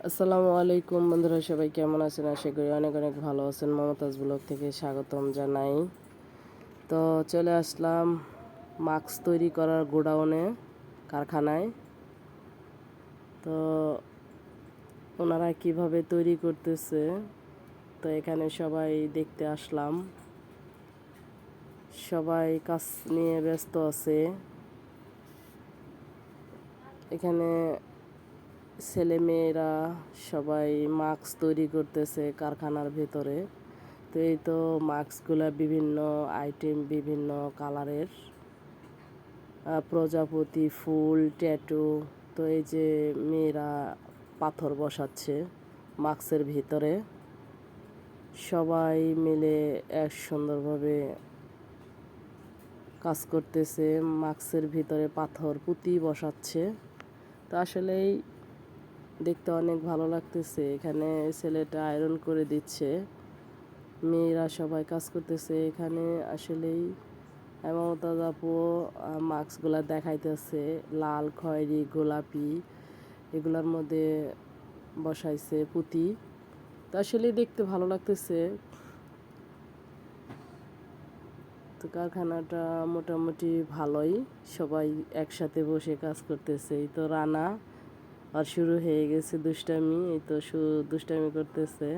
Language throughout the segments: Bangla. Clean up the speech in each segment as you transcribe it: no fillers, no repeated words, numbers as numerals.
আসসালামু আলাইকুম বন্ধুরা, সবাই কেমন আছেন? আশা করি অনেক অনেক ভালো আছেন। মমতাজ ব্লগ থেকে স্বাগতম জানাই। তো চলে আসলাম মাস্ক তৈরি করার গোডাউনে, কারখানায়। তো ওনারা কিভাবে তৈরি করতেছে, তো এখানে সবাই দেখতে আসলাম। সবাই কাজ নিয়ে ব্যস্ত আছে। এখানে ছেলেমেয়েরা সবাই মাস্ক তৈরি করতেছে কারখানার ভেতরে। তো এই তো মাস্কগুলা বিভিন্ন আইটেম, বিভিন্ন কালারের, প্রজাপতি ফুল, ট্যাটু। তো এই যে মেয়েরা পাথর বসাচ্ছে মাস্কের ভিতরে। সবাই মিলে এক সুন্দরভাবে কাজ করতেছে, মাস্কের ভিতরে পাথর পুঁতি বসাচ্ছে। তো আসলেই দেখতে অনেক ভালো লাগতেছে। এখানে ছেলেটা আয়রন করে দিচ্ছে, মেয়েরা সবাই কাজ করতেছে এখানে। আসলেই মমতাজ আপু মাস্কগুলা দেখাইতেছে, লাল, খয়েরি, গোলাপি, এগুলার মধ্যে বসাইছে পুঁতি। তো আসলে দেখতে ভালো লাগতেছে। তো কারখানাটা মোটামুটি ভালোই, সবাই একসাথে বসে কাজ করতেছে। এই তো রানা আর শুরু হয়ে গেছে দুষ্টামি, এই তো দুষ্টামি করতেছে।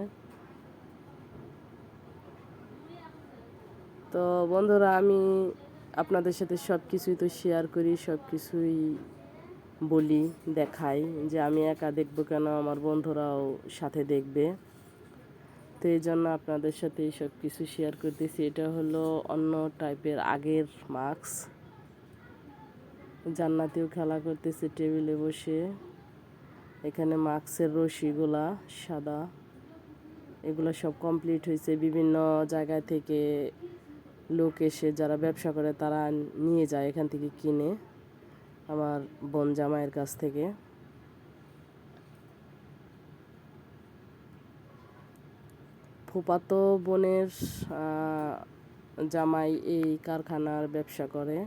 তো বন্ধুরা, আমি আপনাদের সাথে সব কিছুই তো শেয়ার করি, সব কিছুই বলি, দেখাই যে আমি একা দেখবো কেন, আমার বন্ধুরাও সাথে দেখবে। তো এই জন্য আপনাদের সাথে সব কিছু শেয়ার করতেছি। এটা হলো অন্য টাইপের আগের মাস্ক। জান্নাতিও খেলা করতেছে টেবিলে বসে। এখানে মাস্কের রশিগুলা সাদা, এগুলো সব কমপ্লিট হয়েছে। বিভিন্ন জায়গা থেকে লোক এসে, যারা ব্যবসা করে, তারা নিয়ে যায় এখান থেকে কিনে, আমার বোন জামাইয়ের কাছ থেকে। ফুফাতো বোনের জামাই এই কারখানার ব্যবসা করে,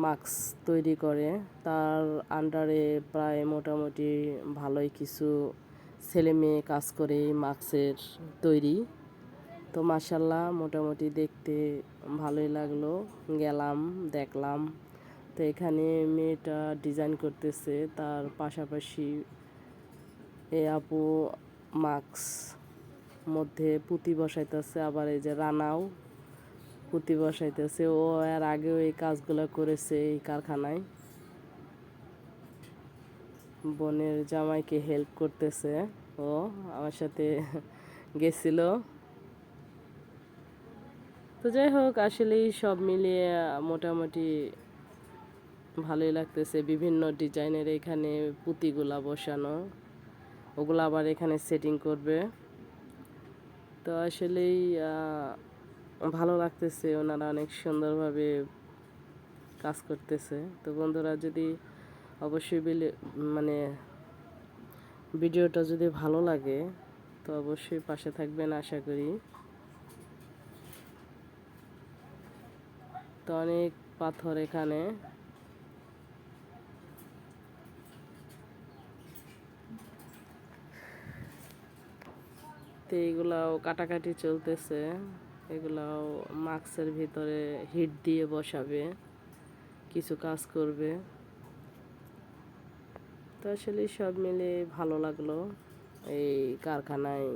মাস্ক তৈরি করে। তার আন্ডারে প্রায় মোটামুটি ভালোই কিছু ছেলে মেয়ে কাজ করে এই মাস্কের তৈরি। তো মাশাল্লাহ, মোটামুটি দেখতে ভালোই লাগলো, গেলাম, দেখলাম। তো এখানে মেয়েটা ডিজাইন করতেছে, তার পাশাপাশি এ আপু মাস্ক মধ্যে পুঁতি বসাইতেছে। আবার এই যে রানাও পুঁতি বসাইতেছে। ও এর আগেও এই কাজগুলো করেছে এই কারখানায়, বোনের জামাইকে হেল্প করতেছে। ও আমার সাথে গেছিল। তো যাই হোক, আসলেই সব মিলিয়ে মোটামুটি ভালোই লাগতেছে। বিভিন্ন ডিজাইনের এখানে পুঁতিগুলা বসানো, ওগুলো আবার এখানে সেটিং করবে। তো আসলেই ভালো লাগতেছে, ওনারা অনেক সুন্দরভাবে কাজ করতেছে। তো বন্ধুরা, যদি অবশ্যই মানে ভিডিওটা যদি ভালো লাগে, তো অবশ্যই পাশে থাকবেন আশা করি। তো অনেক পাথর এখানে। তো এগুলাও কাটাকাটি চলতেছে, এগুলাও মাস্কের ভিতরে হিট দিয়ে বসাবে, কিছু কাজ করবে। তো আসলে সব মিলে ভালো লাগলো। এই কারখানায়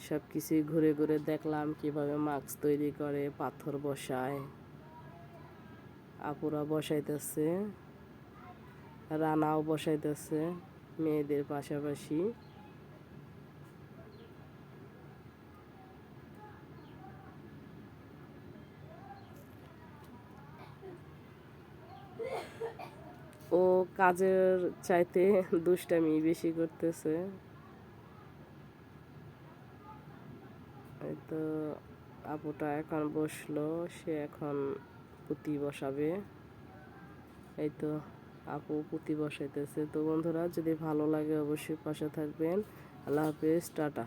সব কিছুই ঘুরে ঘুরে দেখলাম, কিভাবে মাস্ক তৈরি করে, পাথর বসায়, আপুরা বসাইতেছে, রানাও বসাইতেছে মেয়েদের পাশাপাশি। ও কাজের চাইতে দুষ্টামি বেশি করতেছে। এই তো আপুটা এখন বসলো, সে এখন পুঁতি বসাবে। এই তো আপু পুঁতি বসাইতেছে। তো বন্ধুরা, যদি ভালো লাগে অবশ্যই পাশে থাকবেন। আল্লাহ হাফেজ, টাটা।